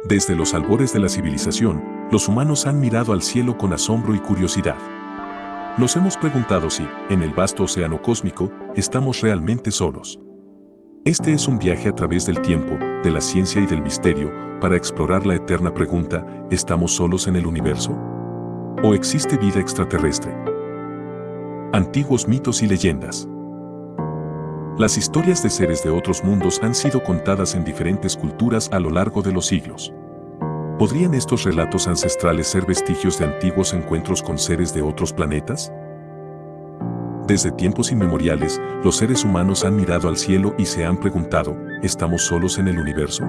Desde los albores de la civilización, los humanos han mirado al cielo con asombro y curiosidad. Nos hemos preguntado si, en el vasto océano cósmico, estamos realmente solos. Este es un viaje a través del tiempo, de la ciencia y del misterio, para explorar la eterna pregunta: ¿estamos solos en el universo? ¿O existe vida extraterrestre? Antiguos mitos y leyendas. Las historias de seres de otros mundos han sido contadas en diferentes culturas a lo largo de los siglos. ¿Podrían estos relatos ancestrales ser vestigios de antiguos encuentros con seres de otros planetas? Desde tiempos inmemoriales, los seres humanos han mirado al cielo y se han preguntado: ¿estamos solos en el universo?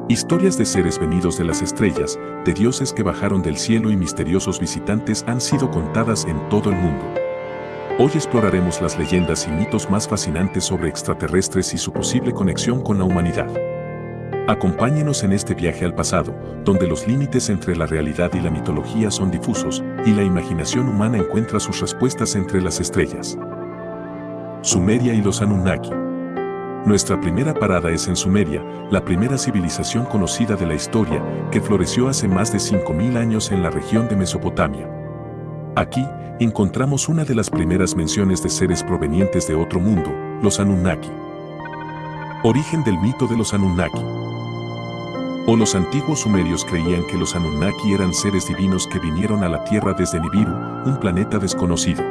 Historias de seres venidos de las estrellas, de dioses que bajaron del cielo y misteriosos visitantes han sido contadas en todo el mundo. Hoy exploraremos las leyendas y mitos más fascinantes sobre extraterrestres y su posible conexión con la humanidad. Acompáñenos en este viaje al pasado, donde los límites entre la realidad y la mitología son difusos, y la imaginación humana encuentra sus respuestas entre las estrellas. Sumeria y los Anunnaki. Nuestra primera parada es en Sumeria, la primera civilización conocida de la historia, que floreció hace más de 5000 años en la región de Mesopotamia. Aquí, encontramos una de las primeras menciones de seres provenientes de otro mundo, los Anunnaki. Origen del mito de los Anunnaki. Los antiguos sumerios creían que los Anunnaki eran seres divinos que vinieron a la Tierra desde Nibiru, un planeta desconocido.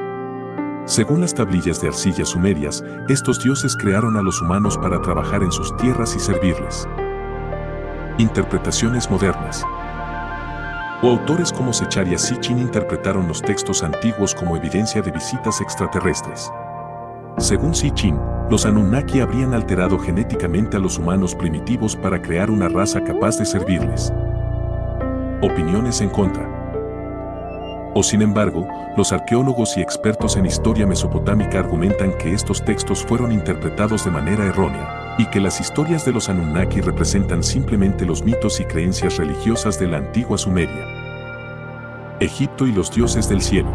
Según las tablillas de arcilla sumerias, estos dioses crearon a los humanos para trabajar en sus tierras y servirles. Interpretaciones modernas. Autores como Zecharia Sitchin interpretaron los textos antiguos como evidencia de visitas extraterrestres. Según Sitchin, los Anunnaki habrían alterado genéticamente a los humanos primitivos para crear una raza capaz de servirles. Opiniones en contra. Sin embargo, los arqueólogos y expertos en historia mesopotámica argumentan que estos textos fueron interpretados de manera errónea, y que las historias de los Anunnaki representan simplemente los mitos y creencias religiosas de la antigua Sumeria. Egipto y los dioses del cielo.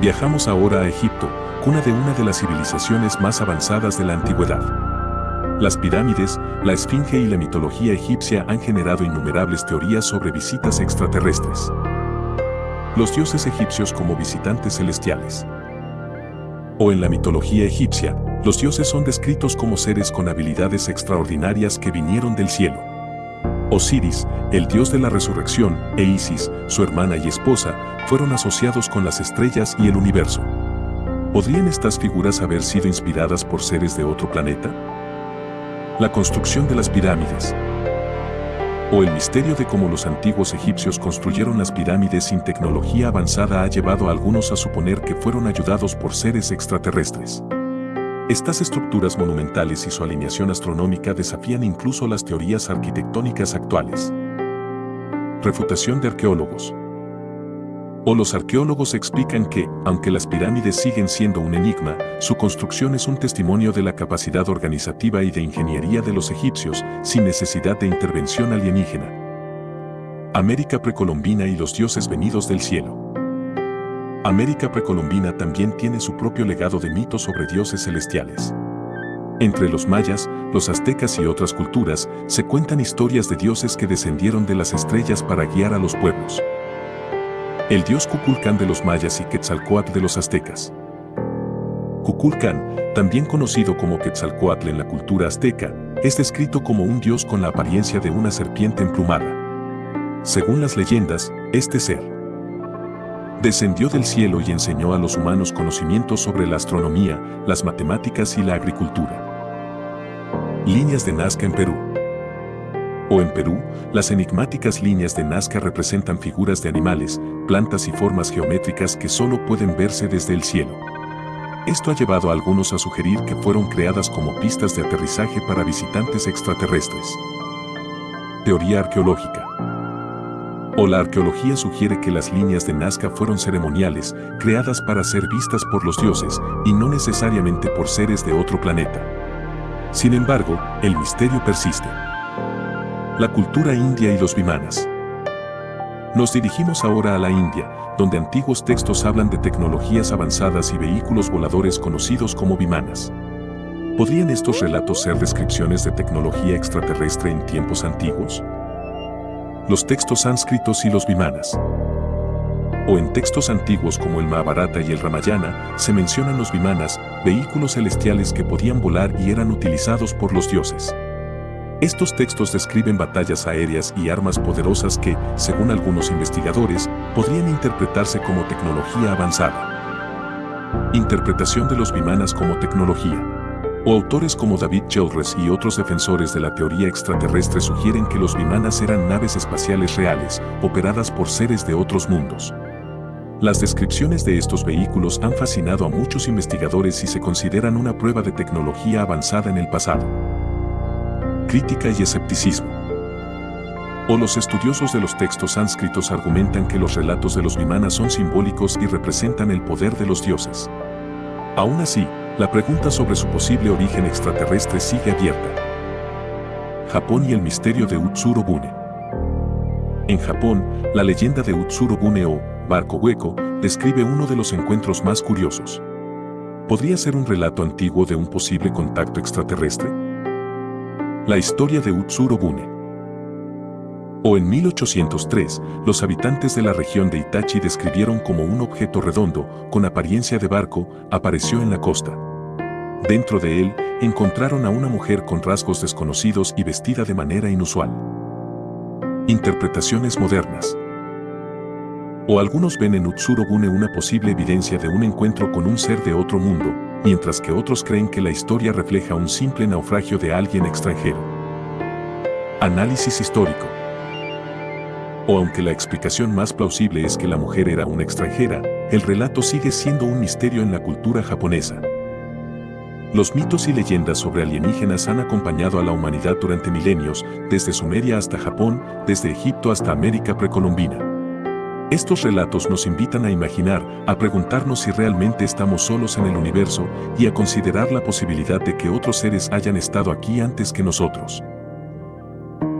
Viajamos ahora a Egipto, cuna de una de las civilizaciones más avanzadas de la antigüedad. Las pirámides, la esfinge y la mitología egipcia han generado innumerables teorías sobre visitas extraterrestres. Los dioses egipcios como visitantes celestiales. En la mitología egipcia, los dioses son descritos como seres con habilidades extraordinarias que vinieron del cielo. Osiris, el dios de la resurrección, e Isis, su hermana y esposa, fueron asociados con las estrellas y el universo. ¿Podrían estas figuras haber sido inspiradas por seres de otro planeta? La construcción de las pirámides. El misterio de cómo los antiguos egipcios construyeron las pirámides sin tecnología avanzada ha llevado a algunos a suponer que fueron ayudados por seres extraterrestres. Estas estructuras monumentales y su alineación astronómica desafían incluso las teorías arquitectónicas actuales. Refutación de arqueólogos. Los arqueólogos explican que, aunque las pirámides siguen siendo un enigma, su construcción es un testimonio de la capacidad organizativa y de ingeniería de los egipcios, sin necesidad de intervención alienígena. América precolombina y los dioses venidos del cielo. América precolombina también tiene su propio legado de mitos sobre dioses celestiales. Entre los mayas, los aztecas y otras culturas, se cuentan historias de dioses que descendieron de las estrellas para guiar a los pueblos. El dios Kukulcán de los mayas y Quetzalcóatl de los aztecas. Kukulcán, también conocido como Quetzalcóatl en la cultura azteca, es descrito como un dios con la apariencia de una serpiente emplumada. Según las leyendas, este ser descendió del cielo y enseñó a los humanos conocimientos sobre la astronomía, las matemáticas y la agricultura. Líneas de Nazca en Perú. En Perú, las enigmáticas líneas de Nazca representan figuras de animales, plantas y formas geométricas que solo pueden verse desde el cielo. Esto ha llevado a algunos a sugerir que fueron creadas como pistas de aterrizaje para visitantes extraterrestres. Teoría arqueológica. La arqueología sugiere que las líneas de Nazca fueron ceremoniales, creadas para ser vistas por los dioses, y no necesariamente por seres de otro planeta. Sin embargo, el misterio persiste. La cultura india y los vimanas. Nos dirigimos ahora a la India, donde antiguos textos hablan de tecnologías avanzadas y vehículos voladores conocidos como vimanas. ¿Podrían estos relatos ser descripciones de tecnología extraterrestre en tiempos antiguos? los textos sánscritos y los vimanas. O en textos antiguos como el Mahabharata y el Ramayana, se mencionan los vimanas, vehículos celestiales que podían volar y eran utilizados por los dioses. Estos textos describen batallas aéreas y armas poderosas que, según algunos investigadores, podrían interpretarse como tecnología avanzada. Interpretación de los vimanas como tecnología. O autores como David Childress y otros defensores de la teoría extraterrestre sugieren que los vimanas eran naves espaciales reales, operadas por seres de otros mundos. Las descripciones de estos vehículos han fascinado a muchos investigadores y se consideran una prueba de tecnología avanzada en el pasado. Crítica y escepticismo. O los estudiosos de los textos sánscritos argumentan que los relatos de los vimanas son simbólicos y representan el poder de los dioses. Aún así, la pregunta sobre su posible origen extraterrestre sigue abierta. Japón y el misterio de Utsuro-bune. En Japón, la leyenda de Utsuro-bune o barco hueco describe uno de los encuentros más curiosos. ¿Podría ser un relato antiguo de un posible contacto extraterrestre? La historia de Utsuro-bune. O en 1803, los habitantes de la región de Itachi describieron como un objeto redondo, con apariencia de barco, apareció en la costa. Dentro de él, encontraron a una mujer con rasgos desconocidos y vestida de manera inusual. Interpretaciones modernas. O algunos ven en Utsuro-bune una posible evidencia de un encuentro con un ser de otro mundo, mientras que otros creen que la historia refleja un simple naufragio de alguien extranjero. Análisis histórico. O aunque la explicación más plausible es que la mujer era una extranjera, el relato sigue siendo un misterio en la cultura japonesa. Los mitos y leyendas sobre alienígenas han acompañado a la humanidad durante milenios, desde Sumeria hasta Japón, desde Egipto hasta América precolombina. Estos relatos nos invitan a imaginar, a preguntarnos si realmente estamos solos en el universo y a considerar la posibilidad de que otros seres hayan estado aquí antes que nosotros.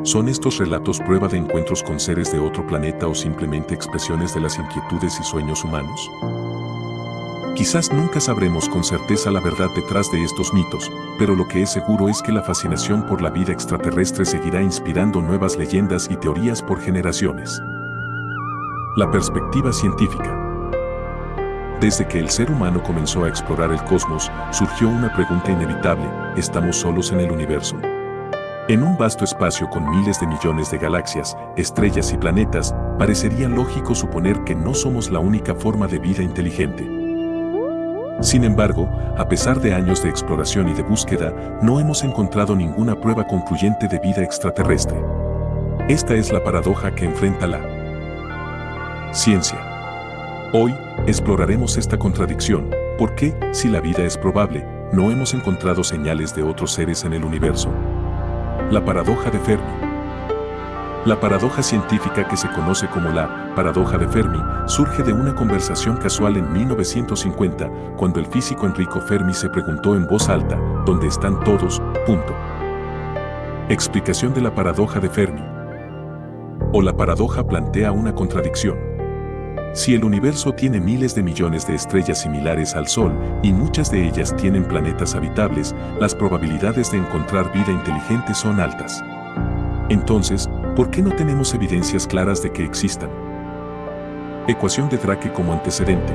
¿Son estos relatos prueba de encuentros con seres de otro planeta o simplemente expresiones de las inquietudes y sueños humanos? Quizás nunca sabremos con certeza la verdad detrás de estos mitos, pero lo que es seguro es que la fascinación por la vida extraterrestre seguirá inspirando nuevas leyendas y teorías por generaciones. La perspectiva científica. Desde que el ser humano comenzó a explorar el cosmos, surgió una pregunta inevitable: ¿estamos solos en el universo? En un vasto espacio con miles de millones de galaxias, estrellas y planetas, parecería lógico suponer que no somos la única forma de vida inteligente. Sin embargo, a pesar de años de exploración y de búsqueda, no hemos encontrado ninguna prueba concluyente de vida extraterrestre. Esta es la paradoja que enfrenta la ciencia. Hoy, exploraremos esta contradicción. ¿Por qué, si la vida es probable, no hemos encontrado señales de otros seres en el universo? La paradoja de Fermi. La paradoja científica, que se conoce como la paradoja de Fermi, surge de una conversación casual en 1950, cuando el físico Enrico Fermi se preguntó en voz alta: ¿dónde están todos? Explicación de la paradoja de Fermi. O la paradoja plantea una contradicción. Si el universo tiene miles de millones de estrellas similares al Sol, y muchas de ellas tienen planetas habitables, las probabilidades de encontrar vida inteligente son altas. Entonces, ¿por qué no tenemos evidencias claras de que existan? Ecuación de Drake como antecedente.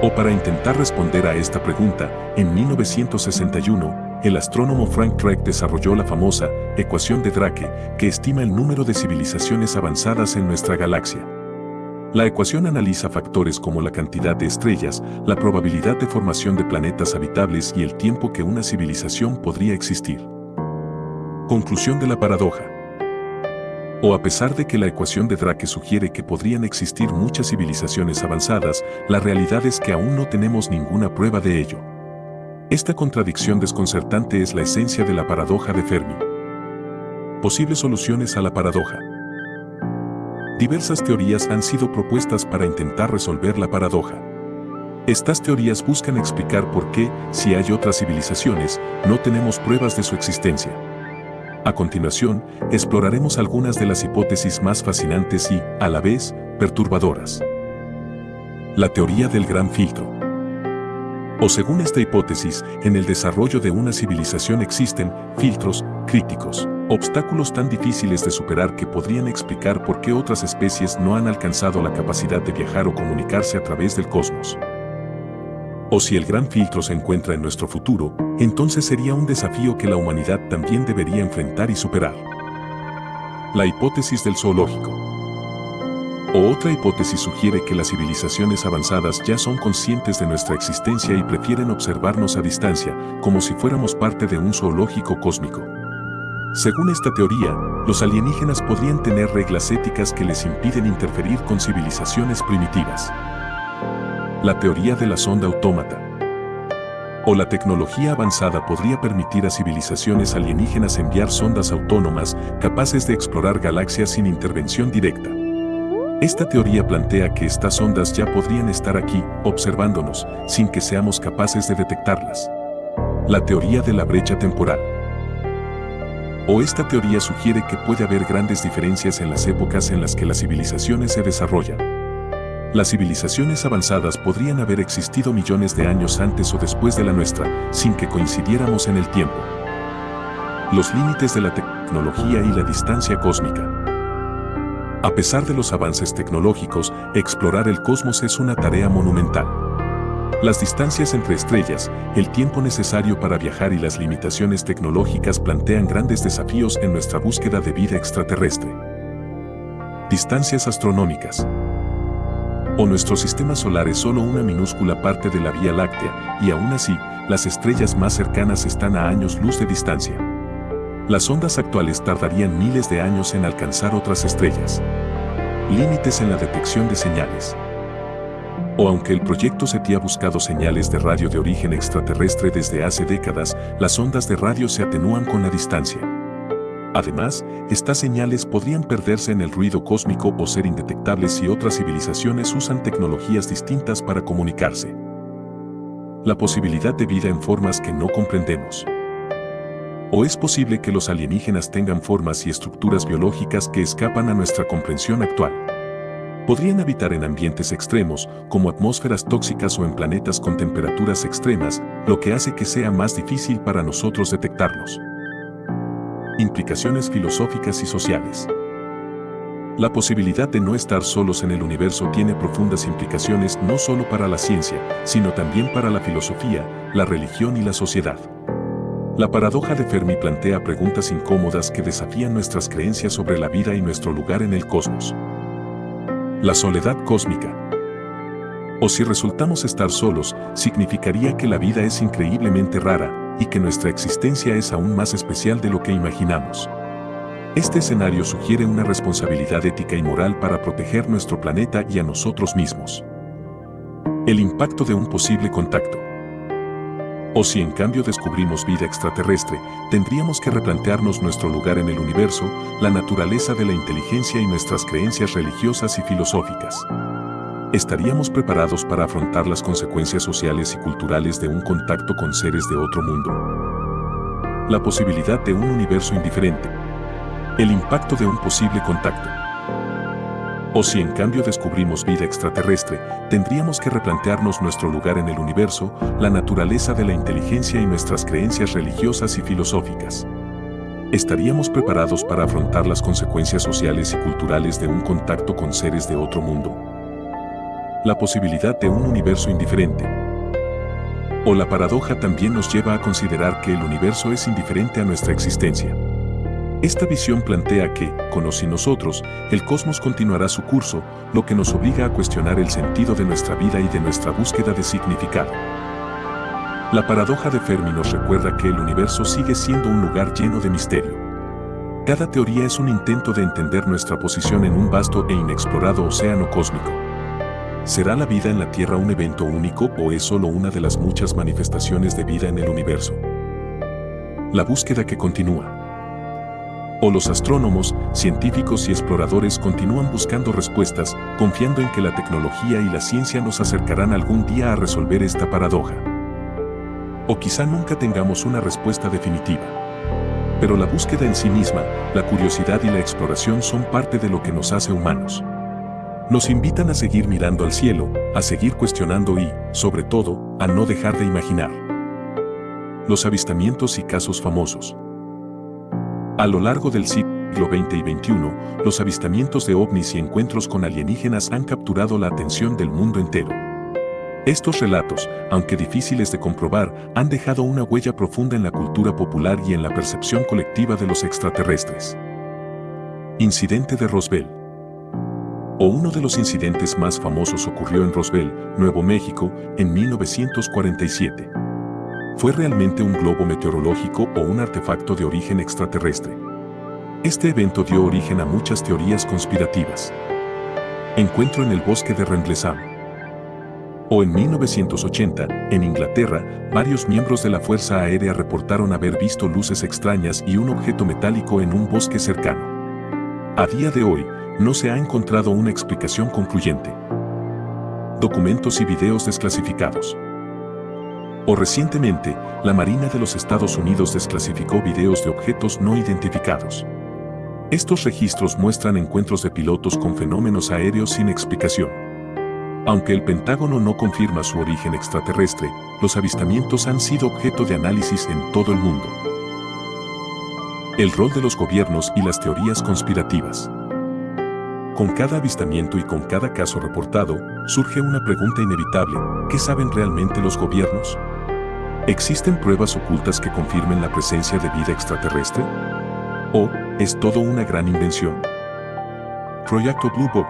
O para intentar responder a esta pregunta, en 1961, el astrónomo Frank Drake desarrolló la famosa ecuación de Drake, que estima el número de civilizaciones avanzadas en nuestra galaxia. La ecuación analiza factores como la cantidad de estrellas, la probabilidad de formación de planetas habitables y el tiempo que una civilización podría existir. Conclusión de la paradoja. O a pesar de que la ecuación de Drake sugiere que podrían existir muchas civilizaciones avanzadas, la realidad es que aún no tenemos ninguna prueba de ello. Esta contradicción desconcertante es la esencia de la paradoja de Fermi. Posibles soluciones a la paradoja. Diversas teorías han sido propuestas para intentar resolver la paradoja. Estas teorías buscan explicar por qué, si hay otras civilizaciones, no tenemos pruebas de su existencia. A continuación, exploraremos algunas de las hipótesis más fascinantes y, a la vez, perturbadoras. La teoría del gran filtro. O según esta hipótesis, en el desarrollo de una civilización existen filtros críticos. Obstáculos tan difíciles de superar que podrían explicar por qué otras especies no han alcanzado la capacidad de viajar o comunicarse a través del cosmos. O si el gran filtro se encuentra en nuestro futuro, entonces sería un desafío que la humanidad también debería enfrentar y superar. La hipótesis del zoológico. O otra hipótesis sugiere que las civilizaciones avanzadas ya son conscientes de nuestra existencia y prefieren observarnos a distancia, como si fuéramos parte de un zoológico cósmico. Según esta teoría, los alienígenas podrían tener reglas éticas que les impiden interferir con civilizaciones primitivas. La teoría de la sonda autómata. O la tecnología avanzada podría permitir a civilizaciones alienígenas enviar sondas autónomas capaces de explorar galaxias sin intervención directa. Esta teoría plantea que estas ondas ya podrían estar aquí, observándonos, sin que seamos capaces de detectarlas. La teoría de la brecha temporal. O esta teoría sugiere que puede haber grandes diferencias en las épocas en las que las civilizaciones se desarrollan. Las civilizaciones avanzadas podrían haber existido millones de años antes o después de la nuestra, sin que coincidiéramos en el tiempo. Los límites de la tecnología y la distancia cósmica. A pesar de los avances tecnológicos, explorar el cosmos es una tarea monumental. Las distancias entre estrellas, el tiempo necesario para viajar y las limitaciones tecnológicas plantean grandes desafíos en nuestra búsqueda de vida extraterrestre. Distancias astronómicas. O nuestro sistema solar es solo una minúscula parte de la Vía Láctea, y aún así, las estrellas más cercanas están a años luz de distancia. Las ondas actuales tardarían miles de años en alcanzar otras estrellas. Límites en la detección de señales. O aunque el proyecto SETI ha buscado señales de radio de origen extraterrestre desde hace décadas, las ondas de radio se atenúan con la distancia. Además, estas señales podrían perderse en el ruido cósmico o ser indetectables si otras civilizaciones usan tecnologías distintas para comunicarse. La posibilidad de vida en formas que no comprendemos. ¿O es posible que los alienígenas tengan formas y estructuras biológicas que escapan a nuestra comprensión actual? Podrían habitar en ambientes extremos, como atmósferas tóxicas o en planetas con temperaturas extremas, lo que hace que sea más difícil para nosotros detectarlos. Implicaciones filosóficas y sociales. La posibilidad de no estar solos en el universo tiene profundas implicaciones no solo para la ciencia, sino también para la filosofía, la religión y la sociedad. La paradoja de Fermi plantea preguntas incómodas que desafían nuestras creencias sobre la vida y nuestro lugar en el cosmos. La soledad cósmica. O si resultamos estar solos, significaría que la vida es increíblemente rara y que nuestra existencia es aún más especial de lo que imaginamos. Este escenario sugiere una responsabilidad ética y moral para proteger nuestro planeta y a nosotros mismos. El impacto de un posible contacto. O si en cambio descubrimos vida extraterrestre, tendríamos que replantearnos nuestro lugar en el universo, la naturaleza de la inteligencia y nuestras creencias religiosas y filosóficas. ¿Estaríamos preparados para afrontar las consecuencias sociales y culturales de un contacto con seres de otro mundo? La posibilidad de un universo indiferente. El impacto de un posible contacto. O si en cambio descubrimos vida extraterrestre, tendríamos que replantearnos nuestro lugar en el universo, la naturaleza de la inteligencia y nuestras creencias religiosas y filosóficas. ¿Estaríamos preparados para afrontar las consecuencias sociales y culturales de un contacto con seres de otro mundo? La posibilidad de un universo indiferente. O la paradoja también nos lleva a considerar que el universo es indiferente a nuestra existencia. Esta visión plantea que, con o sin nosotros, el cosmos continuará su curso, lo que nos obliga a cuestionar el sentido de nuestra vida y de nuestra búsqueda de significado. La paradoja de Fermi nos recuerda que el universo sigue siendo un lugar lleno de misterio. Cada teoría es un intento de entender nuestra posición en un vasto e inexplorado océano cósmico. ¿Será la vida en la Tierra un evento único o es solo una de las muchas manifestaciones de vida en el universo? La búsqueda que continúa. O los astrónomos, científicos y exploradores continúan buscando respuestas, confiando en que la tecnología y la ciencia nos acercarán algún día a resolver esta paradoja. O quizá nunca tengamos una respuesta definitiva. Pero la búsqueda en sí misma, la curiosidad y la exploración son parte de lo que nos hace humanos. Nos invitan a seguir mirando al cielo, a seguir cuestionando y, sobre todo, a no dejar de imaginar. Los avistamientos y casos famosos. A lo largo del siglo XX y XXI, los avistamientos de ovnis y encuentros con alienígenas han capturado la atención del mundo entero. Estos relatos, aunque difíciles de comprobar, han dejado una huella profunda en la cultura popular y en la percepción colectiva de los extraterrestres. Incidente de Roswell. Uno de los incidentes más famosos ocurrió en Roswell, Nuevo México, en 1947. ¿Fue realmente un globo meteorológico o un artefacto de origen extraterrestre? Este evento dio origen a muchas teorías conspirativas. Encuentro en el bosque de Rendlesham. En 1980, en Inglaterra, varios miembros de la Fuerza Aérea reportaron haber visto luces extrañas y un objeto metálico en un bosque cercano. A día de hoy, no se ha encontrado una explicación concluyente. Documentos y videos desclasificados. Recientemente, la Marina de los Estados Unidos desclasificó videos de objetos no identificados. Estos registros muestran encuentros de pilotos con fenómenos aéreos sin explicación. Aunque el Pentágono no confirma su origen extraterrestre, los avistamientos han sido objeto de análisis en todo el mundo. El rol de los gobiernos y las teorías conspirativas. Con cada avistamiento y con cada caso reportado, surge una pregunta inevitable: ¿qué saben realmente los gobiernos? ¿Existen pruebas ocultas que confirmen la presencia de vida extraterrestre? ¿O es todo una gran invención? Proyecto Blue Book.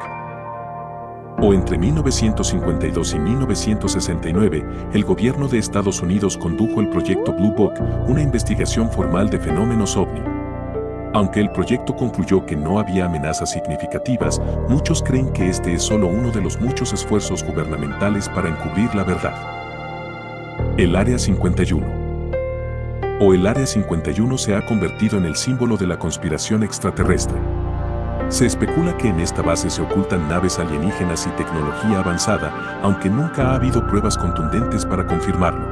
Entre 1952 y 1969, el gobierno de Estados Unidos condujo el Proyecto Blue Book, una investigación formal de fenómenos ovni. Aunque el proyecto concluyó que no había amenazas significativas, muchos creen que este es solo uno de los muchos esfuerzos gubernamentales para encubrir la verdad. El Área 51. El Área 51 se ha convertido en el símbolo de la conspiración extraterrestre. Se especula que en esta base se ocultan naves alienígenas y tecnología avanzada, aunque nunca ha habido pruebas contundentes para confirmarlo.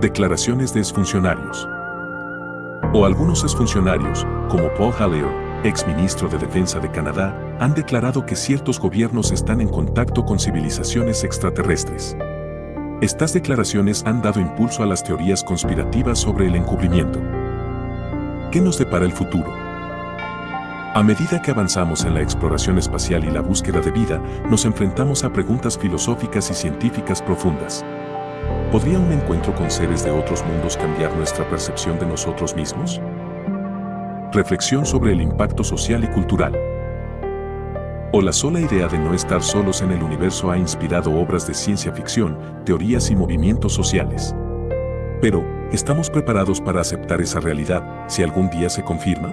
Declaraciones de exfuncionarios. Algunos exfuncionarios, como Paul Hellyer, exministro de Defensa de Canadá, han declarado que ciertos gobiernos están en contacto con civilizaciones extraterrestres. Estas declaraciones han dado impulso a las teorías conspirativas sobre el encubrimiento. ¿Qué nos depara el futuro? A medida que avanzamos en la exploración espacial y la búsqueda de vida, nos enfrentamos a preguntas filosóficas y científicas profundas. ¿Podría un encuentro con seres de otros mundos cambiar nuestra percepción de nosotros mismos? Reflexión sobre el impacto social y cultural. La sola idea de no estar solos en el universo ha inspirado obras de ciencia ficción, teorías y movimientos sociales. Pero, ¿estamos preparados para aceptar esa realidad si algún día se confirma?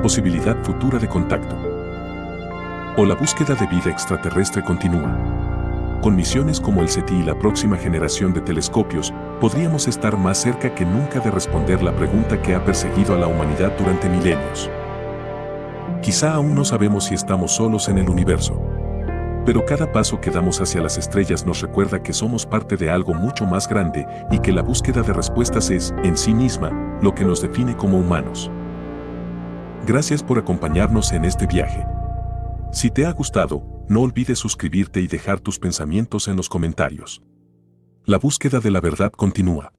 Posibilidad futura de contacto. La búsqueda de vida extraterrestre continúa. Con misiones como el SETI y la próxima generación de telescopios, podríamos estar más cerca que nunca de responder la pregunta que ha perseguido a la humanidad durante milenios. Quizá aún no sabemos si estamos solos en el universo. Pero cada paso que damos hacia las estrellas nos recuerda que somos parte de algo mucho más grande y que la búsqueda de respuestas es, en sí misma, lo que nos define como humanos. Gracias por acompañarnos en este viaje. Si te ha gustado, no olvides suscribirte y dejar tus pensamientos en los comentarios. La búsqueda de la verdad continúa.